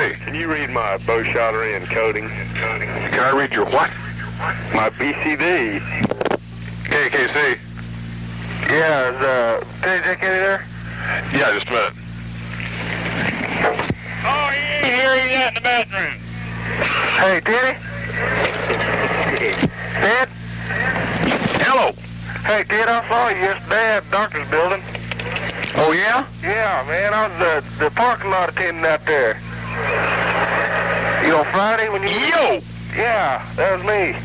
KAKC. Can you read my bow shottery and coding? Can I read your what? My BCD. KAKC. Yeah, is Teddy Jack Eddie there? Yeah, just a minute. Oh, yeah, here he's at in the bathroom. Hey, Teddy? Ted? Hello. Hey, Ted, I saw you yesterday at the doctor's building. Oh, yeah? Yeah, man, I was the parking lot attendant out there. You know, Friday when you... Yo! Yeah, that was me.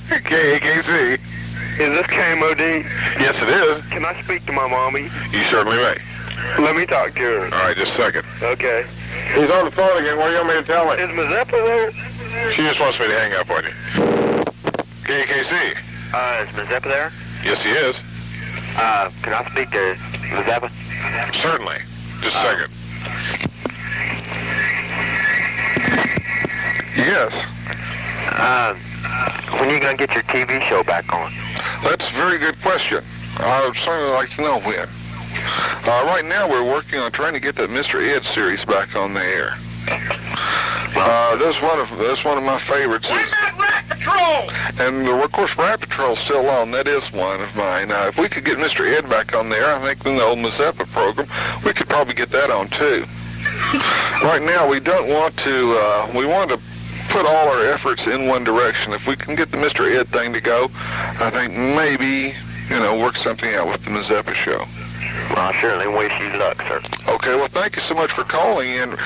KAKC. Is this KMOD? Yes, it is. Can I speak to my mommy? You certainly may. Let me talk to her. All right, just a second. Okay. He's on the phone again. What do you want me to tell him? Is Mazeppa there? She just wants me to hang up on you. KAKC. Is Mazeppa there? Yes, he is. Can I speak to Mazeppa? Certainly. Just a second. Yes. When are you going to get your TV show back on? That's a very good question. I would certainly like to know when. Right now, we're working on trying to get that Mr. Ed series back on the air. That's one of my favorites. What about Rat Patrol? And of course, Rat Patrol's still on. That is one of mine. If we could get Mr. Ed back on there, I think in the old Mazeppa program, we could probably get that on too. Right now, we don't want to. We want to put all our efforts in one direction. If we can get the Mr. Ed thing to go, I think maybe work something out with the Mazeppa show. Well, I certainly wish you luck, sir. Okay, well, thank you so much for calling. And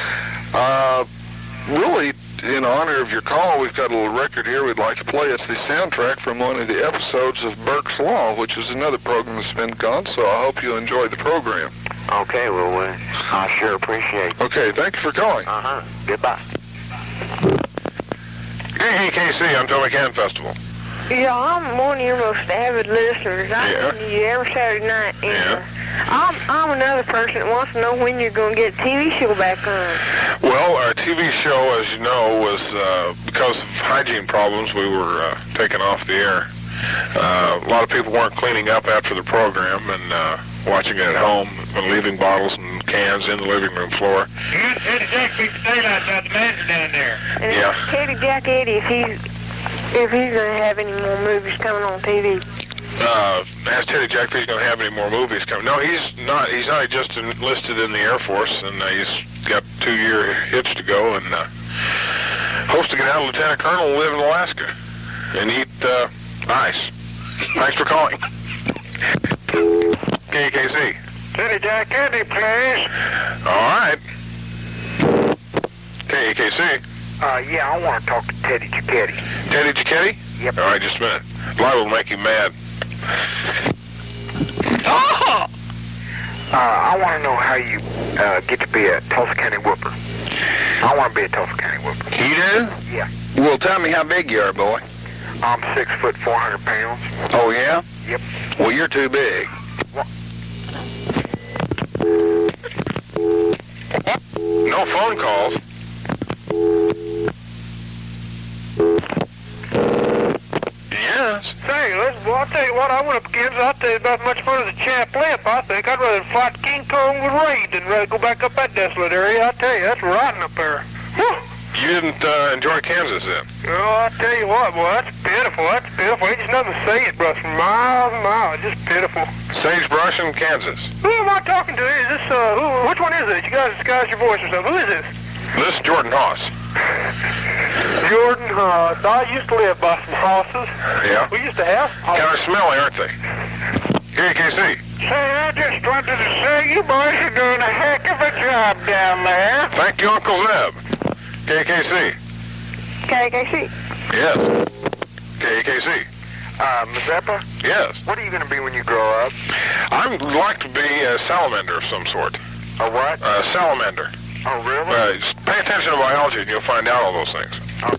really, in honor of your call, we've got a little record here we'd like to play. It's the soundtrack from one of the episodes of Burke's Law, which is another program that's been gone, so I hope you enjoy the program. Okay, well, I sure appreciate it. Okay, thank you for calling. Uh-huh. Goodbye. KAKC, Unfilmy Can Festival. Yeah, I'm one of your most avid listeners. I listen to you every Saturday night. And I'm another person that wants to know when you're going to get a TV show back on. Well, our TV show, as you know, was because of hygiene problems, we were taken off the air. A lot of people weren't cleaning up after the program and watching it at home and leaving bottles and cans in the living room floor. You and Teddy Jack beat the daylights out of the manager down there. And Teddy Jack Eddie, if he's going to have any more movies coming on TV. Ask Teddy Jack if he's going to have any more movies coming. No, he's not. He's not just enlisted in the Air Force, and he's got 2-year hitch to go, and hopes to get out of Lieutenant Colonel and live in Alaska and eat ice. Thanks for calling. KAKC. Teddy Jack Eddie, please. All right. KAKC. Yeah, I want to talk to Teddy Jack Eddie. Teddy Jack Eddie? Yep. All right, just a minute. Liable will make him mad. Oh! I want to know how you get to be a Tulsa County Whooper. I want to be a Tulsa County Whooper. You do? Yeah. Well, tell me how big you are, boy. I'm 6 foot 400 pounds. Oh, yeah? Yep. Well, you're too big. What? No phone calls. Yes. Say, well, I'll tell you what, I went up against, I'll tell you about as much fun as a champ lip. I think I'd rather fight King Kong with Raid than rather go back up that desolate area. I'll tell you, that's rotten up there. Whew. You didn't enjoy Kansas then? Oh, I'll tell you what, boy, that's pitiful. That's pitiful. Ain't just nothing to say it, brush, from miles and miles. Just pitiful. Sagebrush in Kansas. Who am I talking to? Is this, which one is this? You guys disguise your voice or something. Who is this? This is Jordan Haas. Jordan Haas. I used to live by some hosses. Yeah? We used to have hosses. Kind of smelly, aren't they? KAKC. Say, I just wanted to say you boys are doing a heck of a job down there. Thank you, Uncle Zeb. KAKC. KAKC. Yes. KAKC. Mazeppa? Yes. What are you going to be when you grow up? I'd like to be a salamander of some sort. A what? A salamander. Oh, really? Just pay attention to biology and you'll find out all those things. Oh.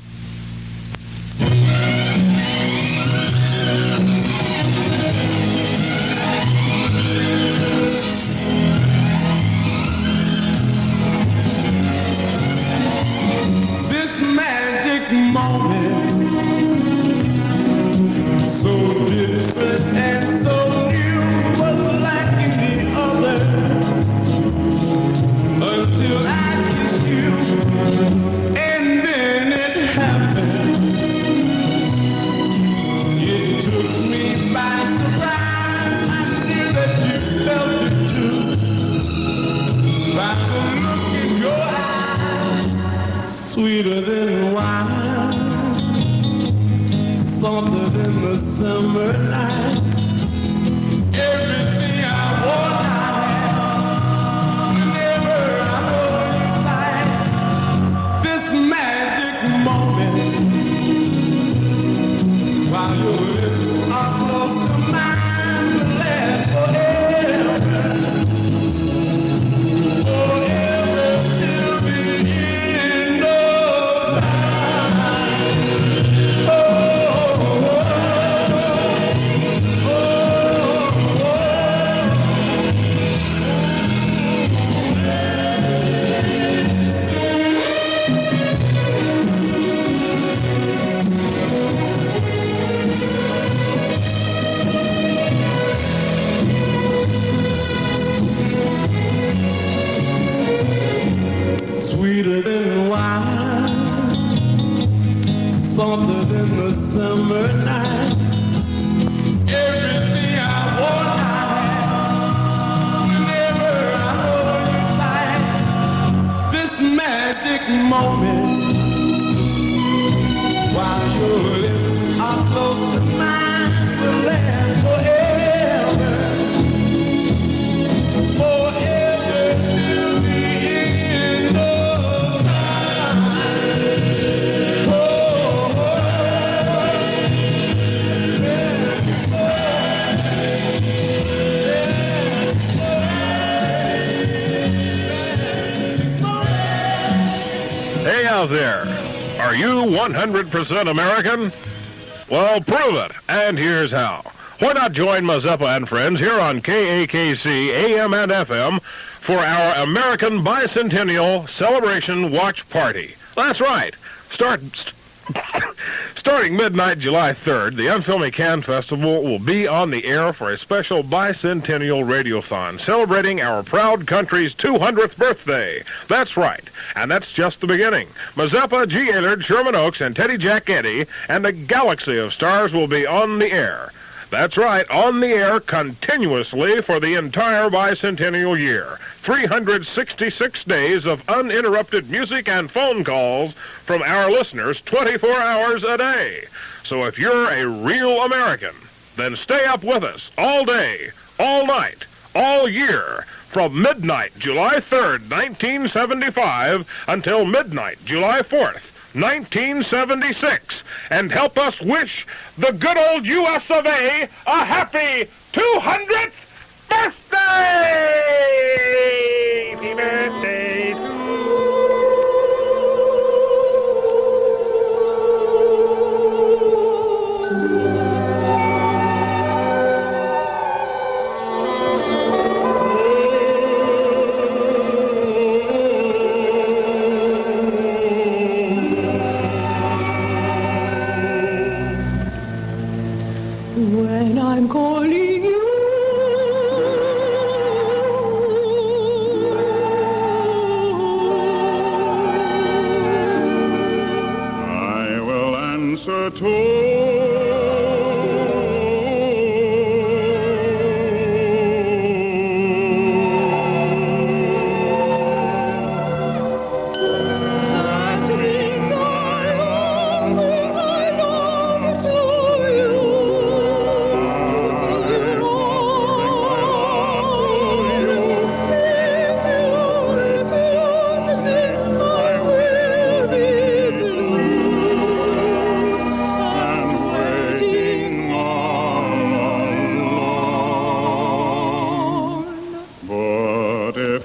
This magic moment, so different and so new, was like any other until I sweeter than wine, softer than the summer night. Everything I want, I have. Whenever I hold you tight, this magic moment, while your lips are close to mine, will last forever. Forever till the end of time. Oh, sweeter than wine, softer than the summer night. Everything I want, I have. Whenever I hold you tight, this magic moment, while your lips are close to mine, will last forever. Forever till the end of time. Oh, Hey out there, are you 100% American? Well, prove it, and here's how. Why not join Mazeppa and friends here on KAKC AM and FM for our American Bicentennial Celebration Watch Party? That's right. Starting midnight July 3rd, the Unfilmy Can Festival will be on the air for a special bicentennial radiothon celebrating our proud country's 200th birthday. That's right, and that's just the beginning. Mazeppa, G. Aylard, Sherman Oaks, and Teddy Jack Eddy and a galaxy of stars will be on the air. That's right, on the air continuously for the entire bicentennial year. 366 days of uninterrupted music and phone calls from our listeners 24 hours a day. So if you're a real American, then stay up with us all day, all night, all year, from midnight July 3rd, 1975 until midnight July 4th, 1976, and help us wish the good old U.S. of A happy 200th birthday! Happy birthday to when I'm calling you. I will answer to.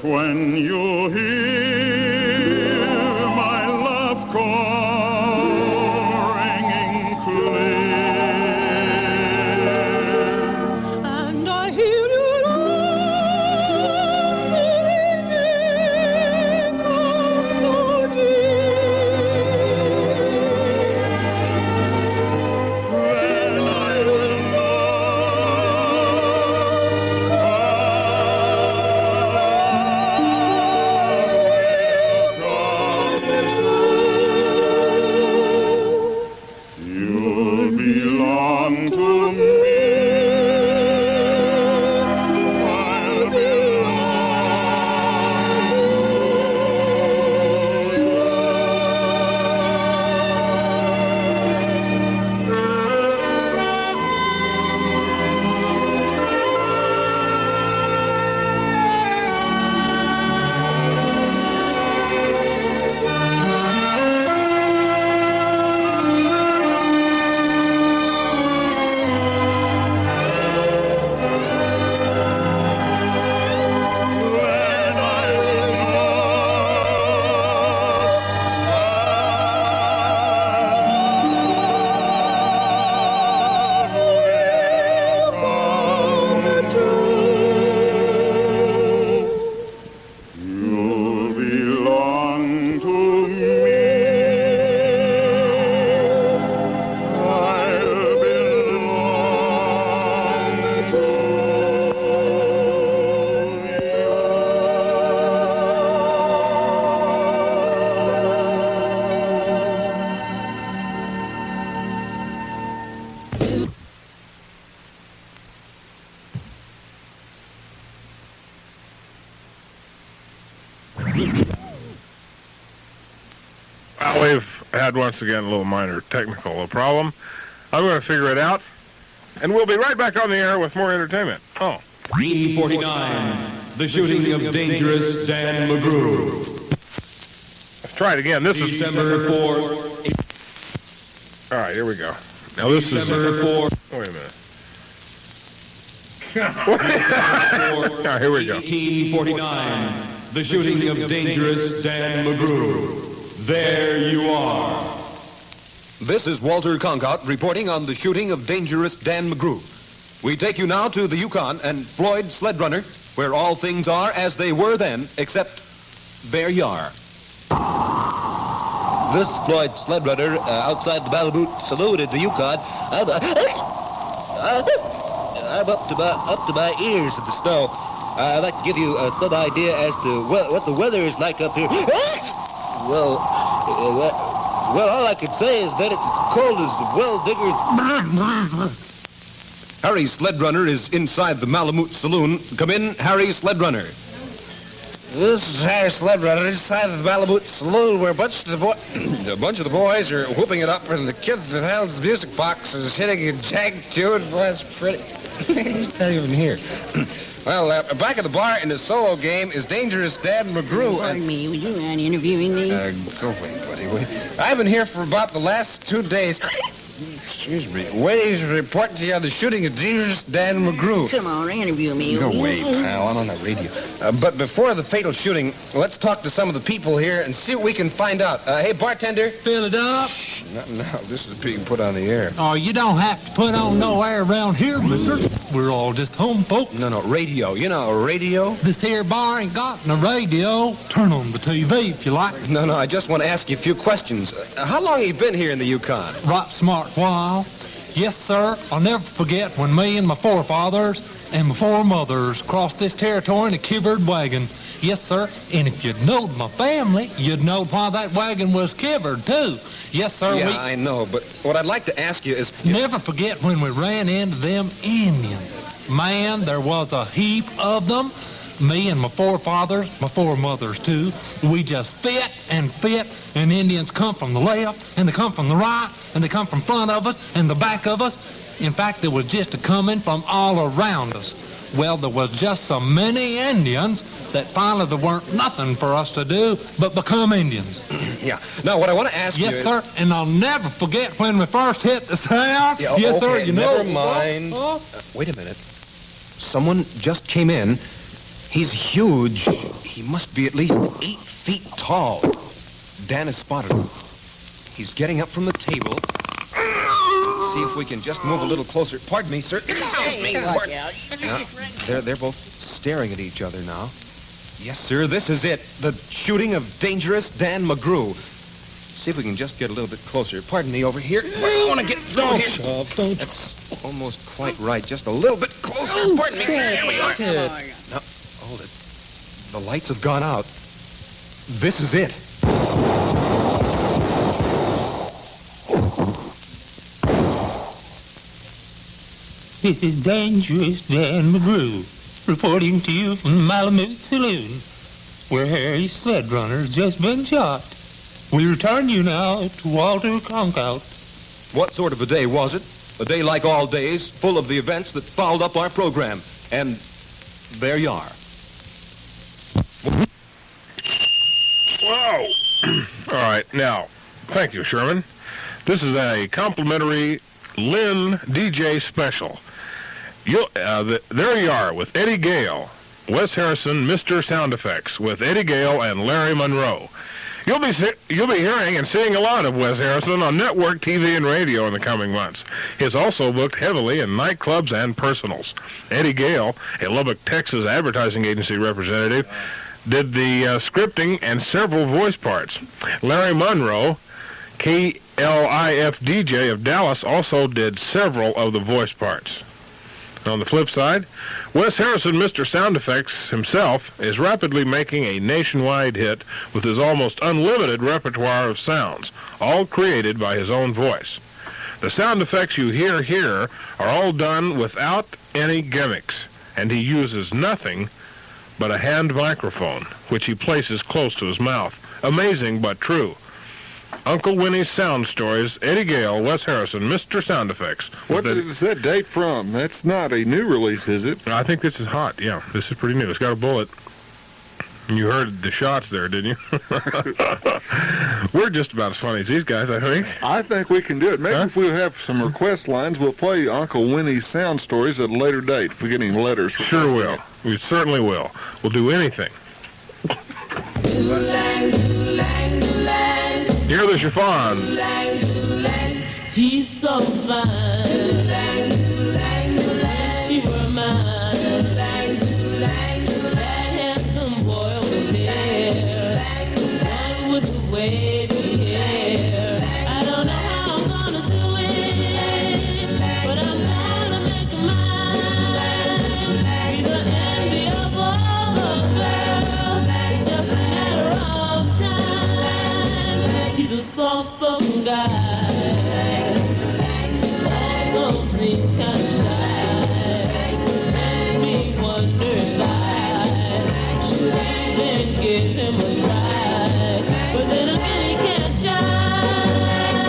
When you hear my love call ringing clear, And I hear your arms ringing oh so dear, then I will know Well, we've had once again a little minor technical problem. I'm going to figure it out, and we'll be right back on the air with more entertainment. Oh. 349, the shooting of dangerous Dan McGrew. Let's try it again. This is December 4. All right, here we go. Now this December 4. Wait a minute. All right, here we go. 1849, the shooting of dangerous Dan McGrew. There you are. This is Walter Concout reporting on the shooting of dangerous Dan McGrew. We take you now to the Yukon and Floyd Sled Runner, where all things are as they were then, except there you are. This is Floyd Sled Runner outside the Malibu Saloon in the Yukon. I'm up to my ears in the snow. I'd like to give you some idea as to what the weather is like up here. Well, all I can say is that it's cold as well diggers. Harry Sled Runner is inside the Malamute Saloon. Come in, Harry Sled Runner. This is Harry Sled Runner inside the Malamute Saloon where a bunch of the boys are whooping it up, and the kid that handles the music box is hitting a jag tune. Boy, it's pretty. He's not even here. Well, back at the bar in the solo game is Dangerous Dan McGrew. Pardon me, would you mind interviewing me? Go away, buddy. I've been here for about the last 2 days. Excuse me. Waiting to report to you on the shooting of Dangerous Dan McGrew. Come on, interview me. Go away, pal. I'm on the radio. But before the fatal shooting, let's talk to some of the people here and see what we can find out. Hey, bartender. Fill it up. Shh, not now. This is being put on the air. Oh, you don't have to put on no air around here, mister. We're all just home folk. No, radio. You know, a radio? This here bar ain't got no radio. Turn on the TV if you like. No, I just want to ask you a few questions. How long have you been here in the Yukon? Right smart while. Yes, sir. I'll never forget when me and my forefathers and my foremothers crossed this territory in a kivered wagon. Yes, sir. And if you'd knowed my family, you'd know why that wagon was kivered, too. Yes, sir. Yeah, I know, but what I'd like to ask you is... Never forget when we ran into them Indians. Man, there was a heap of them. Me and my forefathers, my foremothers, too, we just fit, and Indians come from the left, and they come from the right, and they come from front of us, and the back of us. In fact, there was just a coming from all around us. Well, there was just so many Indians that finally there weren't nothing for us to do but become Indians. Yeah. Now, what I want to ask you is... Yes, sir, and I'll never forget when we first hit the South. Yeah, yes, okay, sir, you know... Never mind. Wait a minute. Someone just came in. He's huge. He must be at least 8 feet tall. Dan has spotted him. He's getting up from the table. Let's see if we can just move a little closer. Pardon me, sir. Excuse me. They're both staring at each other now. Yes, sir, this is it. The shooting of Dangerous Dan McGrew. See if we can just get a little bit closer. Pardon me, over here. I want to get through here. Don't. That's almost quite right. Just a little bit closer. Pardon me, sir. Here we are. Now, hold it. The lights have gone out. This is it. This is Dangerous Dan McGrew, reporting to you from the Malamute Saloon, where Harry Sled Runner's just been shot. We return you now to Walter Concout. What sort of a day was it? A day like all days, full of the events that fouled up our program. And there you are. Whoa! All right, now, thank you, Sherman. This is a complimentary Lynn DJ special. There you are with Eddie Gale, Wes Harrison, Mr. Sound Effects, with Eddie Gale and Larry Monroe. You'll be hearing and seeing a lot of Wes Harrison on network TV and radio in the coming months. He's also booked heavily in nightclubs and personals. Eddie Gale, a Lubbock, Texas advertising agency representative, did the scripting and several voice parts. Larry Monroe, KLIF DJ of Dallas, also did several of the voice parts. On the flip side, Wes Harrison, Mr. Sound Effects himself, is rapidly making a nationwide hit with his almost unlimited repertoire of sounds, all created by his own voice. The sound effects you hear here are all done without any gimmicks, and he uses nothing but a hand microphone, which he places close to his mouth. Amazing but true. Uncle Winnie's Sound Stories, Eddie Gale, Wes Harrison, Mr. Sound Effects. What is that date from? That's not a new release, is it? I think this is hot, yeah. This is pretty new. It's got a bullet. You heard the shots there, didn't you? We're just about as funny as these guys, I think. I think we can do it. Maybe if we have some request lines, we'll play Uncle Winnie's Sound Stories at a later date if we get any letters. Sure will. We certainly will. We'll do anything. Hear the chiffon. He's so fine. She were mine. That handsome boy over there. One with the wavy hair. I don't know how I'm gonna do it, but I'm gonna make him mine. He's the envy of all the girls. It's just a matter of time. He's a soft-spoken guy. Also seems kind of shy. Makes me wonder if I should even give him a try. But then again, he can't shine.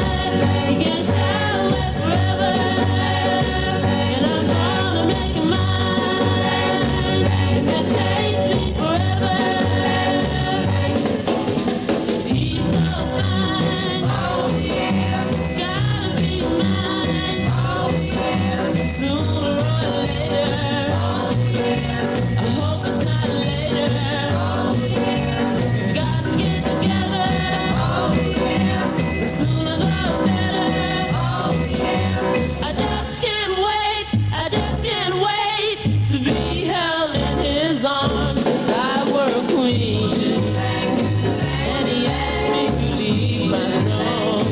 He can't shine away forever. And I'm gonna make him mine. And that takes me forever. He's so fine. Oh yeah. Gotta be mine. Oh yeah. Sooner or later. Oh yeah. I hope it's not later. Oh yeah. We got to get together. Oh yeah. The sooner the better. Oh yeah. I just can't wait. I just can't wait to be held in his arms. I were a queen. And he asked me to leave my throne.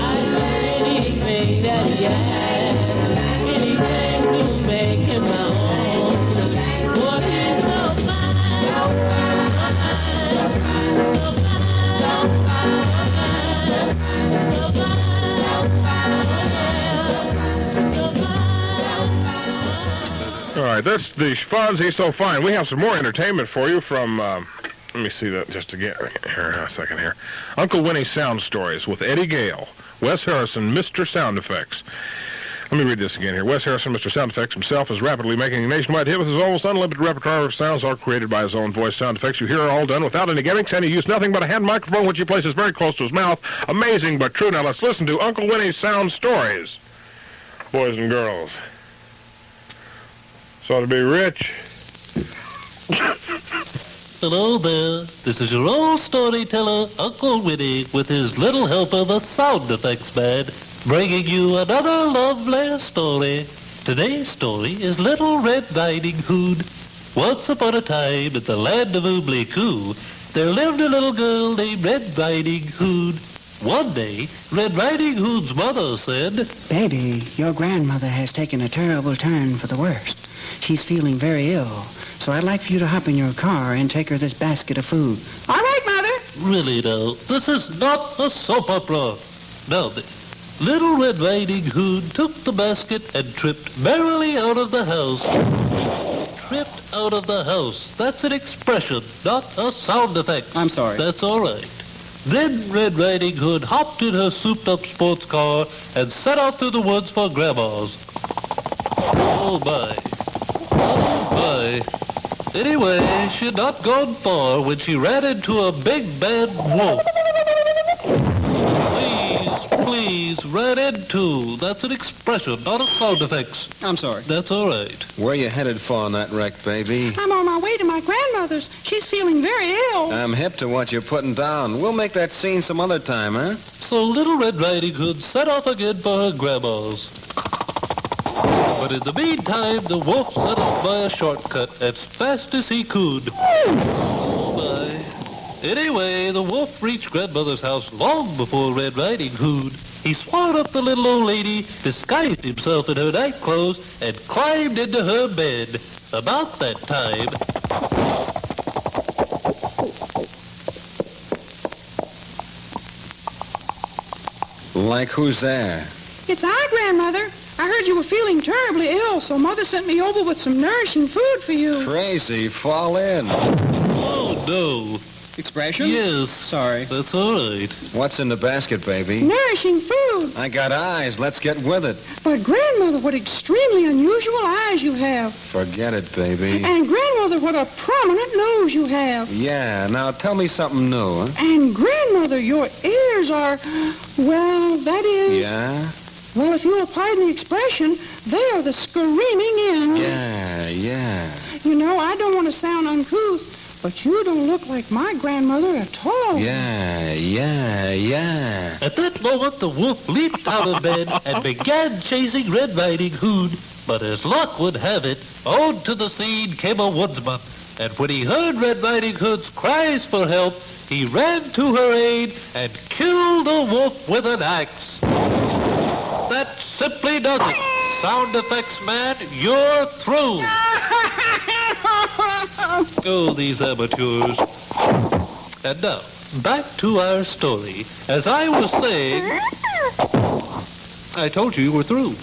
I did anything that he asked, anything to make him my own. Boy, he's so fine, so fine, so fine, so All right, that's the chiffons. He's so fine. We have some more entertainment for you from, let me see that just again. Here, a second here. Uncle Winnie's Sound Stories with Eddie Gale, Wes Harrison, Mr. Sound Effects. Let me read this again here. Wes Harrison, Mr. Sound Effects himself, is rapidly making a nationwide hit with his almost unlimited repertoire of sounds, all created by his own voice. Sound effects you hear are all done without any gimmicks, and he used nothing but a hand microphone, which he places very close to his mouth. Amazing but true. Now let's listen to Uncle Winnie's Sound Stories. Boys and girls. So to be rich. Hello there. This is your old storyteller, Uncle Winnie, with his little helper, the sound effects man, bringing you another lovely story. Today's story is Little Red Riding Hood. Once upon a time, in the land of Oobly-Coo, there lived a little girl named Red Riding Hood. One day, Red Riding Hood's mother said, "Baby, your grandmother has taken a terrible turn for the worst. She's feeling very ill, so I'd like for you to hop in your car and take her this basket of food." "All right, Mother." Really now, this is not a soap opera. Now then, Little Red Riding Hood took the basket and tripped merrily out of the house. Tripped out of the house. That's an expression, not a sound effect. I'm sorry. That's all right. Then Red Riding Hood hopped in her souped-up sports car and set off through the woods for Grandma's. Oh, my. Oh, my. Anyway, she had not gone far when she ran into a big bad wolf. Please, ran into. That's an expression, not a sound effects. I'm sorry. That's all right. Where you headed for on that wreck, baby? I'm on my way to my grandmother's. She's feeling very ill. I'm hip to what you're putting down. We'll make that scene some other time, huh? So Little Red Riding Hood set off again for her grandma's. But in the meantime, the wolf set off by a shortcut as fast as he could. Oh, my. Anyway, the wolf reached Grandmother's house long before Red Riding Hood. He swallowed up the little old lady, disguised himself in her night clothes, and climbed into her bed. About that time... Like who's there? It's I, Grandmother. I heard you were feeling terribly ill, so Mother sent me over with some nourishing food for you. Crazy, fall in. Oh, no. Expression? Yes. Sorry. That's all right. What's in the basket, baby? Nourishing food. I got eyes. Let's get with it. But, Grandmother, what extremely unusual eyes you have. Forget it, baby. And, Grandmother, what a prominent nose you have. Yeah, now tell me something new, huh? And, Grandmother, your ears are, well, that is... Yeah? Well, if you'll pardon the expression, they are the screaming end. Yeah. You know, I don't want to sound uncouth, but you don't look like my grandmother at all. Yeah. At that moment, the wolf leaped out of bed and began chasing Red Riding Hood. But as luck would have it, onto the scene came a woodsman. And when he heard Red Riding Hood's cries for help, he ran to her aid and killed the wolf with an axe. That simply does it. Sound effects man, you're through. Oh, these amateurs. And now, back to our story. As I was saying, I told you were through.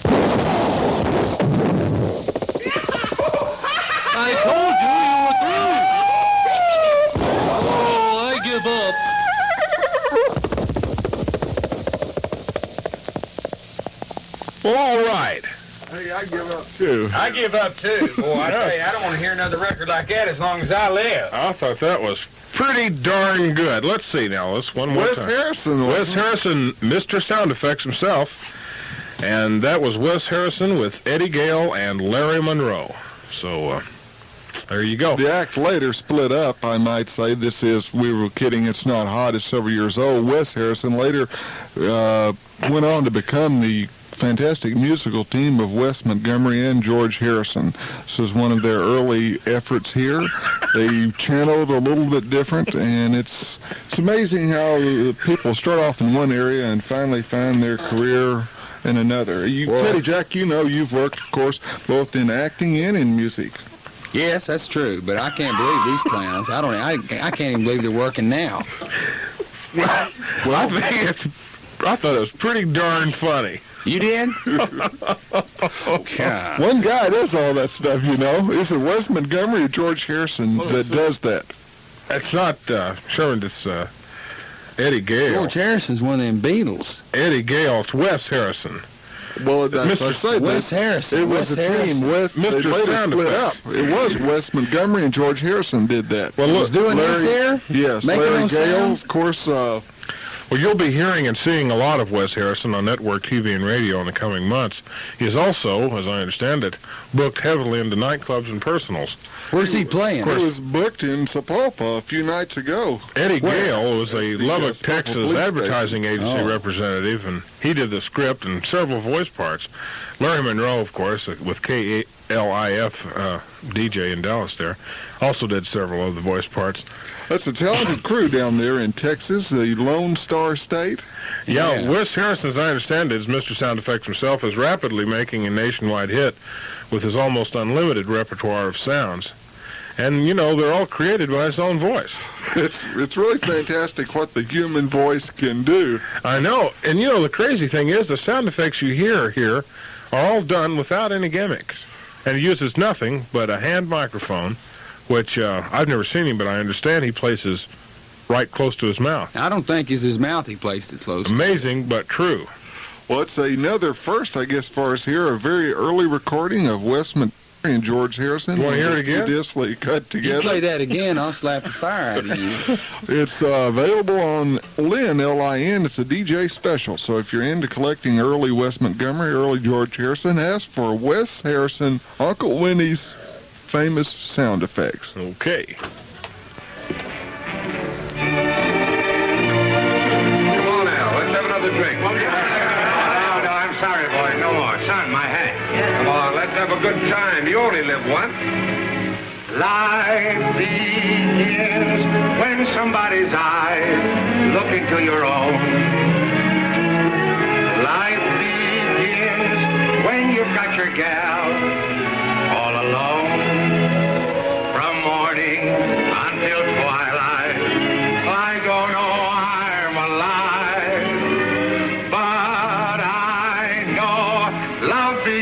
I told you were through. Oh, I give up. Well, all right. Hey, I give up, too. I give up, too. Boy, I tell you, I don't want to hear another record like that as long as I live. I thought that was pretty darn good. Let's see now. Let's one more Wes time. Harrison. Wes Harrison, Mr. Sound Effects himself. And that was Wes Harrison with Eddie Gale and Larry Monroe. So, there you go. The act later split up, I might say. This is, we were kidding, It's Not Hot, is several years old. Wes Harrison later went on to become the fantastic musical team of Wes Montgomery and George Harrison. This was one of their early efforts here. They channeled a little bit different, and it's amazing how people start off in one area and finally find their career in another. Teddy Jack, you know you've worked, of course, both in acting and in music. Yes, that's true, but I can't believe these clowns. I can't even believe they're working now. Well, I thought it was pretty darn funny. You did? God. One guy does all that stuff, you know. Is it Wes Montgomery or George Harrison that does that? It's not Sherman, it's Eddie Gale. George Harrison's one of them Beatles. Eddie Gale, it's Wes Harrison. Well, that's I say Wes Harrison. It was a team. Wes, they later split up. It was Wes Montgomery and George Harrison did that. Well, look, was doing this here? Yes, Making Larry those Gale, sounds? of course. Well, you'll be hearing and seeing a lot of Wes Harrison on network TV and radio in the coming months. He is also, as I understand it, booked heavily into nightclubs and personals. Where's he playing? He was booked in Sapulpa a few nights ago. Eddie Gale was a Lubbock, Texas advertising agency representative, and he did the script and several voice parts. Larry Monroe, of course, with KALIF DJ in Dallas there, also did several of the voice parts. That's a talented crew down there in Texas, the Lone Star State. Yeah, Wes Harrison, as I understand it, as Mr. Sound Effects himself, is rapidly making a nationwide hit with his almost unlimited repertoire of sounds. And, you know, they're all created by his own voice. It's really fantastic what the human voice can do. I know. And, you know, the crazy thing is the sound effects you hear here are all done without any gimmicks. And he uses nothing but a hand microphone, which I've never seen him, but I understand he places right close to his mouth. I don't think it's his mouth he placed it close to. Amazing, but true. Well, it's another first, I guess, for us here, a very early recording of Wes Montgomery and George Harrison. You want to hear it again? Discs they cut together. You play that again, I'll slap the fire out of you. It's available on Lin, L-I-N. It's a DJ special. So if you're into collecting early Wes Montgomery, early George Harrison, ask for Wes Harrison, Uncle Winnie's famous sound effects. Okay. Come on now, let's have another drink. No, I'm sorry, boy. No more. Son, my hat. Come on, let's have a good time. You only live once. Life begins when somebody's eyes look into your own. Life begins when you've got your gal all alone. From morning until twilight, I don't know I'm alive, but I know love begins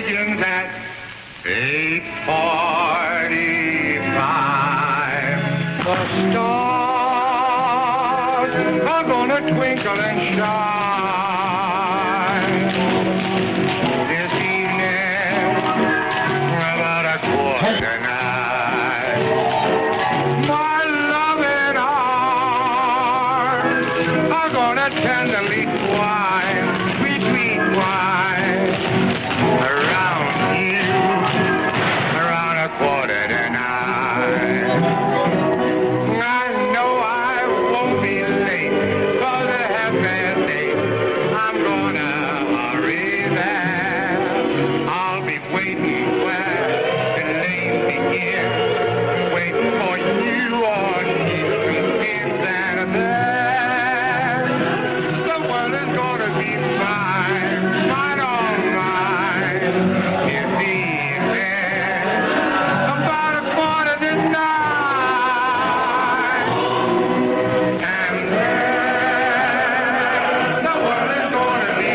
twinkle and shine. This evening, about a quarter to nine, my loving arms are gonna tenderly twine, sweet, sweet twine, around you, around a quarter to nine. I know I won't be late, 'cause I have bad days. I'm gonna hurry there. I'll be waiting where the lane begins, waiting for you on these streets and there. The world is gonna be mine, mine, all mine. This evening, about a quarter to nine. And then the world is gonna be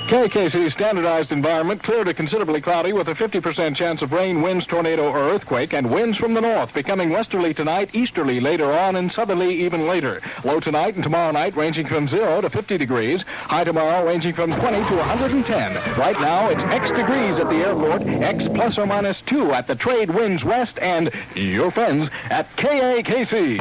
KAKC standardized environment clear to considerably cloudy with a 50% chance of rain, winds, tornado, or earthquake, and winds from the north becoming westerly tonight, easterly later on, and southerly even later. Low tonight and tomorrow night ranging from 0 to 50 degrees. High tomorrow ranging from 20 to 110. Right now it's X degrees at the airport, X plus or minus 2 at the trade winds west, and your friends at KAKC.